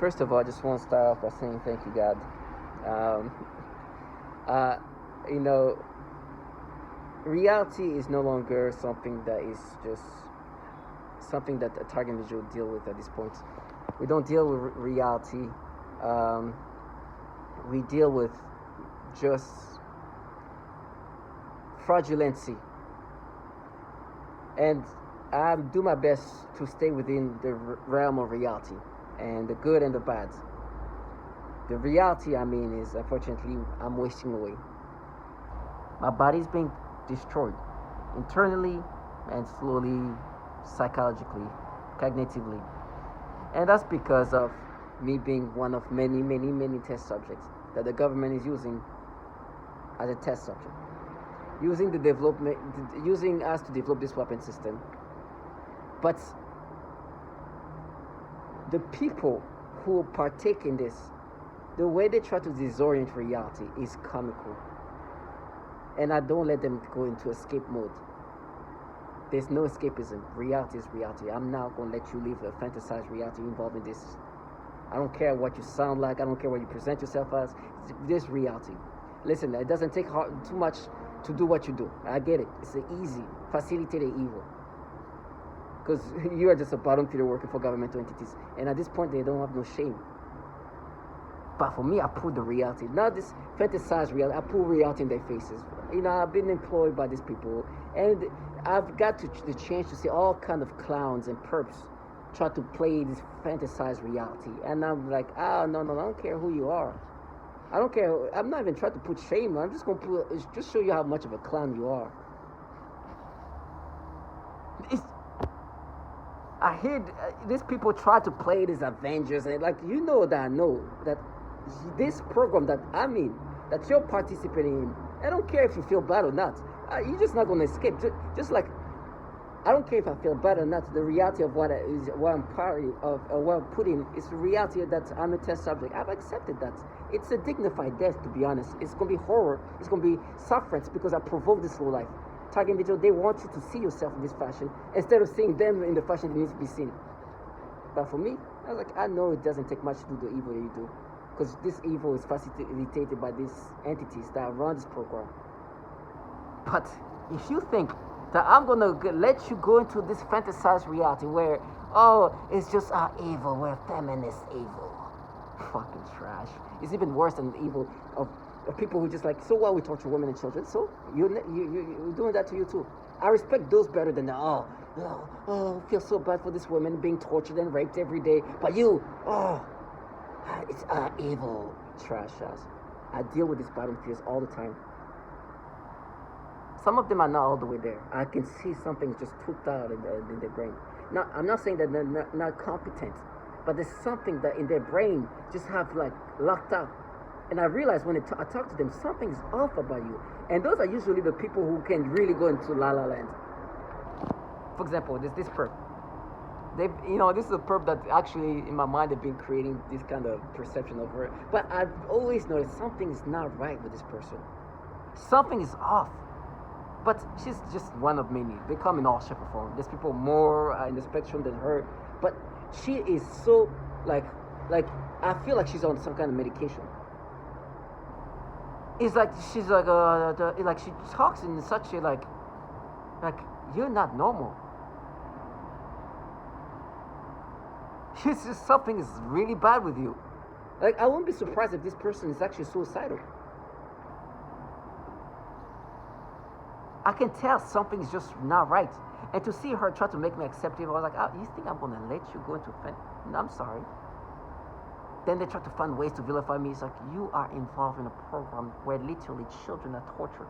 First of all, I just want to start off by saying thank you, God. Um, uh, you know, reality is no longer something that is just something that a target individual deal with at this point. We don't deal with reality. Um, we deal with just fraudulency, and I do my best to stay within the realm of reality and the good and the bad. The reality, I mean, is unfortunately I'm wasting away. My body's being destroyed internally and slowly, psychologically, cognitively. And that's because of me being one of many, many, many test subjects that the government is using as a test subject. Using the development, using us to develop this weapon system. But the people who partake in this, the way they try to disorient reality is comical. And I don't let them go into escape mode. There's no escapism. Reality is reality. I'm not going to let you live a fantasized reality involving this. I don't care what you sound like. I don't care what you present yourself as. This reality. Listen, it doesn't take too much to do what you do. I get it. It's an easy, facilitated evil. Because you are just a bottom feeder working for governmental entities. And at this point, they don't have no shame. But for me, I put the reality, not this fantasized reality. I put reality in their faces. I've been employed by these people, and I've got the chance to see all kind of clowns and perps try to play this fantasized reality. And I'm like, no, I don't care who you are. I don't care. I'm not even trying to put shame. I'm just going to just show you how much of a clown you are. I hear these people try to play these Avengers, and that I know that this program that I'm in, that you're participating in, I don't care if you feel bad or not. You're just not going to escape. Just like I don't care if I feel bad or not. The reality of what I'm part of, what I'm putting, is the reality that I'm a test subject. I've accepted that. It's a dignified death, to be honest. It's going to be horror. It's going to be sufferance because I provoked this whole life. Target individual, they want you to see yourself in this fashion instead of seeing them in the fashion that needs to be seen. But for me, I know it doesn't take much to do the evil that you do, because this evil is facilitated by these entities that run this program. But if you think that I'm gonna let you go into this fantasized reality where, it's just our evil, we're feminist evil, fucking trash. It's even worse than the evil of people who just so what, we torture women and children, so you're doing that to you too. I respect those better than I feel so bad for this woman being tortured and raped every day, but it's evil, trash ass. I deal with these bottom fears all the time. Some of them are not all the way there. I can see something just tweaked out in their brain. Now, I'm not saying that they're not competent, but there's something that in their brain just have locked out. And I realize when I talk to them, something is off about you. And those are usually the people who can really go into la la land. For example, there's this perp. This is a perp that actually, in my mind, they've been creating this kind of perception of her. But I've always noticed something is not right with this person. Something is off. But she's just one of many. They come in all shape or form. There's people more in the spectrum than her. But she is so, I feel like she's on some kind of medication. It's like she's she talks in such a like you're not normal. It's just something is really bad with you. I won't be surprised if this person is actually suicidal. I can tell something is just not right. And to see her try to make me accept it, I was like, you think I'm gonna let you go into No, I'm sorry. Then they try to find ways to vilify me. It's like, you are involved in a program where literally children are tortured.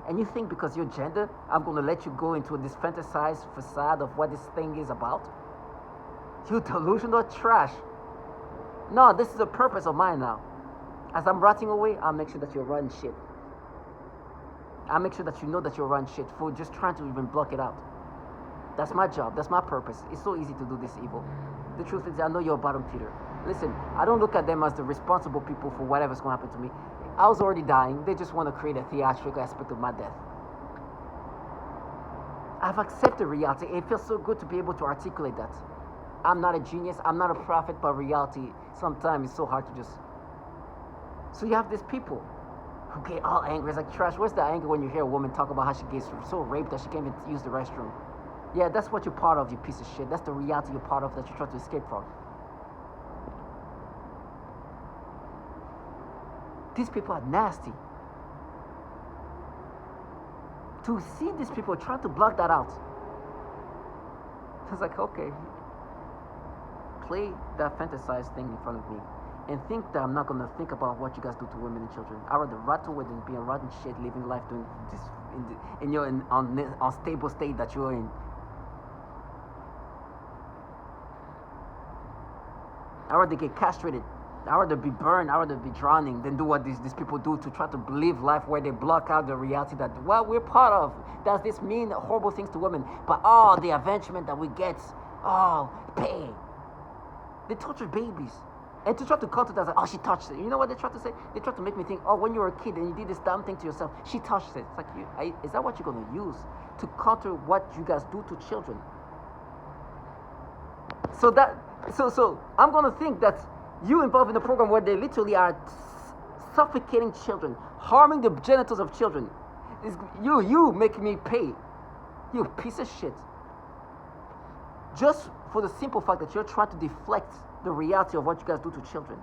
And you think because you're gender, I'm going to let you go into this fantasized facade of what this thing is about? You delusional trash. No, this is the purpose of mine now. As I'm rotting away, I'll make sure that you're running shit. I'll make sure that you know that you're running shit for just trying to even block it out. That's my job. That's my purpose. It's so easy to do this evil. The truth is, I know you're a bottom feeder. Listen, I don't look at them as the responsible people for whatever's going to happen to me. I was already dying. They just want to create a theatrical aspect of my death. I've accepted reality. It feels so good to be able to articulate that. I'm not a genius, I'm not a prophet, but reality sometimes it's so hard to just. So you have these people who get all angry. It's like trash. Where's the anger when you hear a woman talk about how she gets so raped that she can't even use the restroom? Yeah, that's what you're part of, you piece of shit. That's the reality you're part of that you try to escape from. These people are nasty. To see these people trying to block that out, it's like, okay, play that fantasized thing in front of me and think that I'm not gonna think about what you guys do to women and children. I rather rattle with and be a rotten shit, living life doing this in your unstable state that you're in. I rather get castrated. I rather be burned. I rather be drowning than do what these people do to try to live life where they block out the reality that what we're part of. Does this mean horrible things to women? But the avengement that we get, pay. They torture babies. And to try to counter that, like, she touched it. You know what they try to say? They try to make me think, when you were a kid and you did this dumb thing to yourself, she touched it. It's like, is that what you're going to use to counter what you guys do to children? So I'm going to think that you involved in a program where they literally are suffocating children, harming the genitals of children. You making me pay. You piece of shit. Just for the simple fact that you're trying to deflect the reality of what you guys do to children.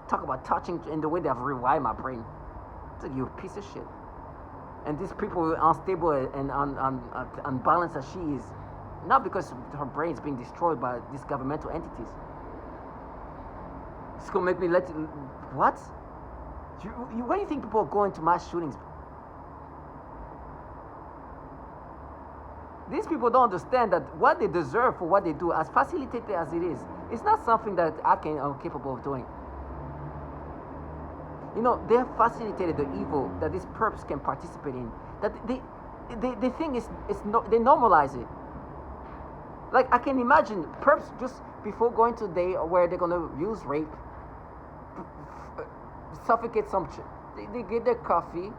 Talk about touching in the way they have rewired my brain. It's like, you piece of shit. And these people are unstable and unbalanced as she is. Not because her brain is being destroyed by these governmental entities. It's gonna make me what? Why do you think people are going to mass shootings? These people don't understand that what they deserve for what they do, as facilitated as it is, it's not something that I'm capable of doing. You know, they have facilitated the evil that these perps can participate in. That the thing is, they normalize it. Like, I can imagine perps just before going to a day where they're gonna use rape, suffocate some. They get their coffee.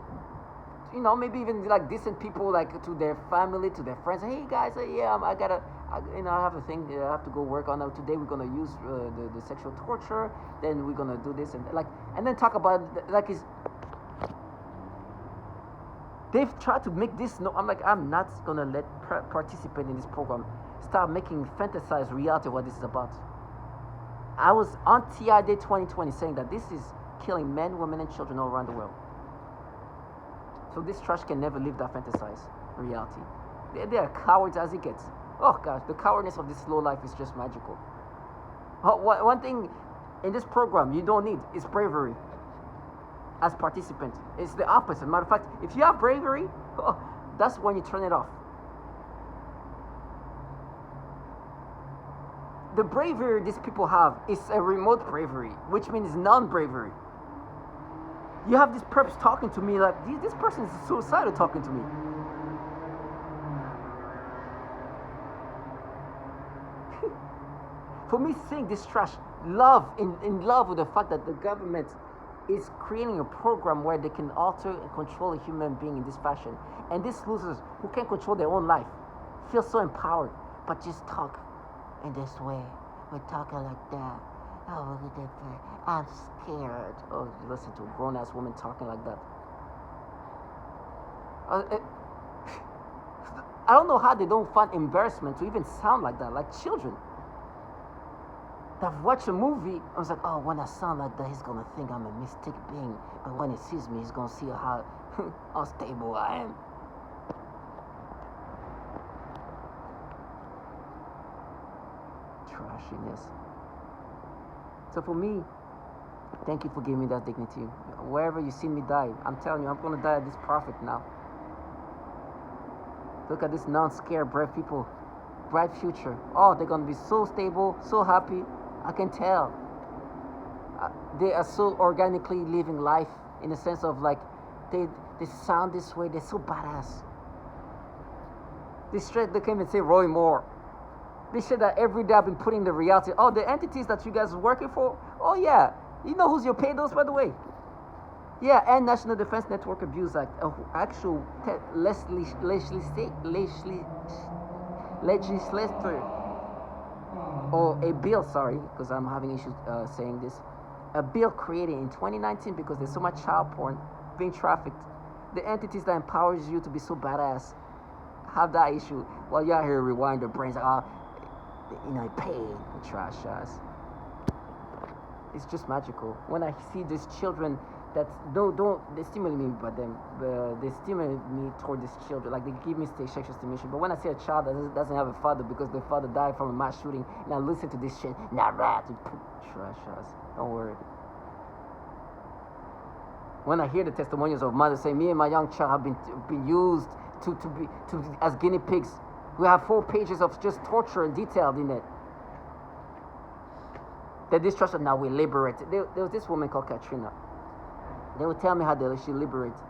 You know, maybe even like decent people, like to their family, to their friends. Hey guys, I have a thing that I have to go work on. Today we're gonna use the sexual torture. Then we're gonna do this and then talk about they've tried to make this. No, I'm not gonna let participate in this program. Start making fantasized reality of what this is about. I was on TI Day 2020 saying that this is killing men, women, and children all around the world. So this trash can never live that fantasized reality. They are cowards as it gets. Oh gosh, the cowardness of this slow life is just magical. One thing in this program you don't need is bravery as participant. It's the opposite. Matter of fact, if you have bravery, that's when you turn it off. The bravery these people have is a remote bravery, which means non-bravery. You have these perps talking to me like, this person is suicidal talking to me. For me, seeing this trash, in love with the fact that the government is creating a program where they can alter and control a human being in this fashion. And these losers who can't control their own life feel so empowered, but just talk in this way. We're talking like that. Oh, look at that thing. I'm scared. Oh, you listen to a grown-ass woman talking like that. I don't know how they don't find embarrassment to even sound like that, like children. I've watched a movie, I was like, when I sound like that, he's gonna think I'm a mystic being. But when he sees me, he's gonna see how unstable I am. Trashiness. So for me, thank you for giving me that dignity. Wherever you see me die, I'm telling you, I'm gonna die at this prophet now. Look at this non-scared, bright people, bright future. They're gonna be so stable, so happy. I can tell. They are so organically living life in the sense of like, they sound this way. They're so badass. They came and say Roy Moore. They said that every day I've been putting the reality. The entities that you guys are working for. Yeah. You know who's your paydos, by the way? Yeah, and National Defense Network Abuse Act. Actual legislator or a bill, sorry, because I'm having issues saying this, a bill created in 2019 because there's so much child porn being trafficked. The entities that empowers you to be so badass have that issue while you're out here rewiring their brains. Pain, trash ass. It's just magical. When I see these children that don't they stimulate me, but they stimulate me toward these children. Like they give me sexual stimulation. But when I see a child that doesn't have a father because their father died from a mass shooting, and I listen to this shit, trash ass. Don't worry. When I hear the testimonials of mothers saying, "Me and my young child have been used to as guinea pigs," we have 4 pages of just torture and detailed in it. They distrust us. Now we liberate. There was this woman called Katrina. They would tell me how she liberates.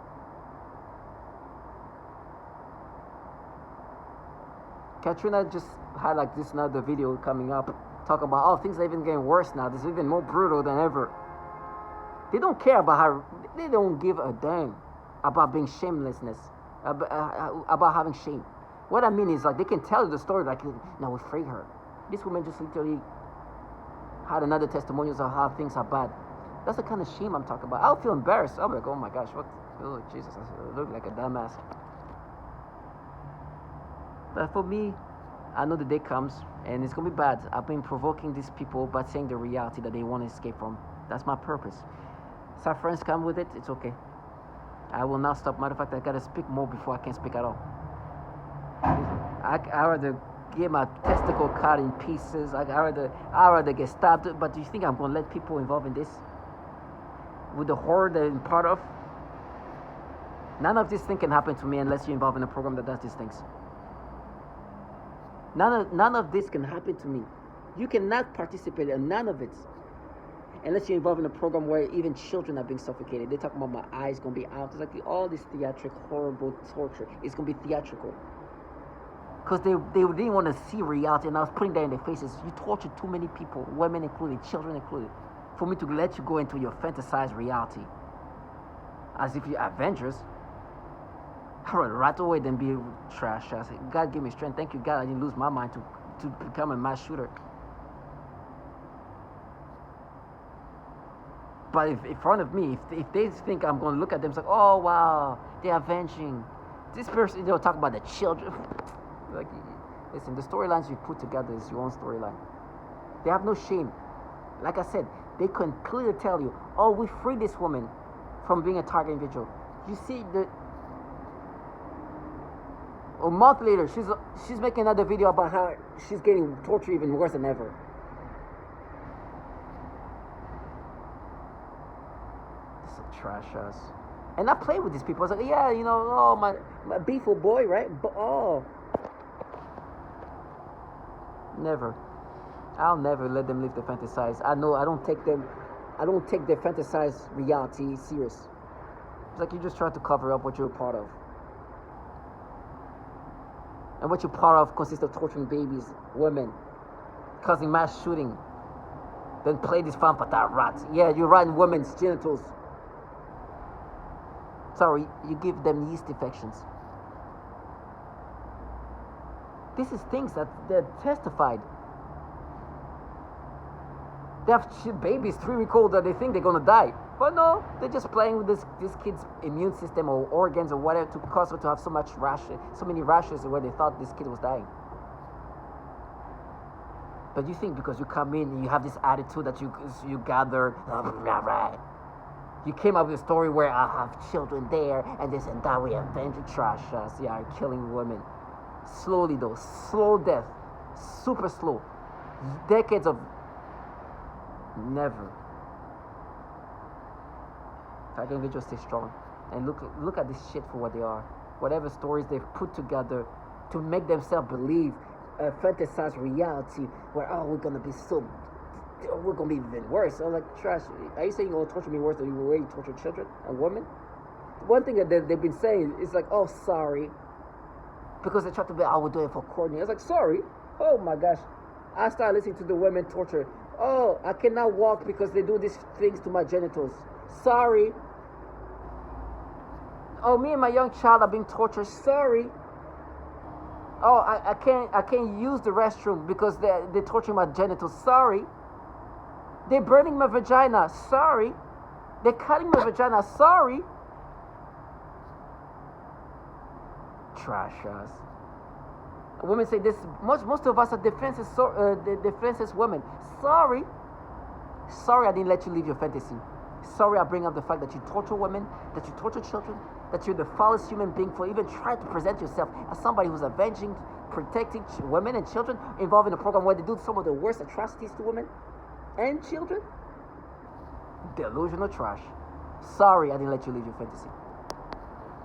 Katrina just had like this another video coming up, talking about things are even getting worse now. This is even more brutal than ever. They don't care about how. They don't give a damn about being shamelessness, about having shame. What I mean is like they can tell you the story like, now we free her. This woman just literally had another testimonials of how things are bad. That's the kind of shame I'm talking about. I'll feel embarrassed. I'll be like, oh my gosh, oh Jesus, I look like a dumbass. But for me, I know the day comes and it's gonna be bad. I've been provoking these people by saying the reality that they want to escape from. That's my purpose. Some friends come with it, it's okay. I will not stop. Matter of fact, I gotta speak more before I can speak at all. I rather get my testicle cut in pieces. I rather get stabbed. But do you think I'm gonna let people involved in this? With the horror that I'm part of? None of this thing can happen to me unless you're involved in a program that does these things. None of this can happen to me. You cannot participate in none of it unless you're involved in a program where even children are being suffocated. They talk about my eyes gonna be out. It's like all this theatrical, horrible torture. It's gonna be theatrical. Because they didn't want to see reality, and I was putting that in their faces. You tortured too many people, women included, children included, for me to let you go into your fantasized reality. As if you're Avengers. I would right away then be trash. I said, God give me strength. Thank you, God. I didn't lose my mind to become a mass shooter. But if in front of me, if they think I'm going to look at them, it's like, oh, wow, they're avenging. This person, they'll talk about the children. Like, listen, the storylines you put together is your own storyline. They have no shame. Like I said, they can clearly tell you, oh, we freed this woman from being a target individual. You see, a month later, she's making another video about how she's getting tortured even worse than ever. This is a trash ass. And I play with these people. I was like, yeah, oh, my beeful boy, right? But, oh. Never. I'll never let them live the fantasize. I know I don't take their fantasized reality serious. It's like you just try to cover up what you're a part of. And what you're part of consists of torturing babies, women, causing mass shooting. Then play this femme fatale rat. Yeah, you're right in women's genitals. Sorry, you give them yeast infections. This is things that they're testified. They have babies 3 weeks old that they think they're gonna die. But no, they're just playing with this kid's immune system or organs or whatever to cause her to have so many rashes where they thought this kid was dying. But you think because you come in and you have this attitude that you gather, right? You came up with a story where I have children there and this and that, we avenge trash us. Yeah, killing women. Slowly though, slow death, super slow. Decades of never. Target individuals stay strong and look at this shit for what they are. Whatever stories they've put together to make themselves believe a fantasized reality where we're gonna be even worse. I was like, trash. Are you saying you're gonna torture me worse than you already torture children and women? One thing that they've been saying is like, oh, sorry. Because they try to be, we're doing it for Courtney. I was like, sorry? Oh my gosh. I started listening to the women torture. Oh, I cannot walk because they do these things to my genitals. Sorry. Oh, me and my young child are being tortured. Sorry. Oh, I can't use the restroom because they're torturing my genitals. Sorry. They're burning my vagina. Sorry. They're cutting my vagina. Sorry. Trash us. Women say this. Most of us are defenseless. Defenseless women. Sorry. Sorry, I didn't let you live your fantasy. Sorry, I bring up the fact that you torture women, that you torture children, that you're the foulest human being for even trying to present yourself as somebody who's avenging, protecting women and children, involved in a program where they do some of the worst atrocities to women and children. Delusional trash. Sorry, I didn't let you live your fantasy.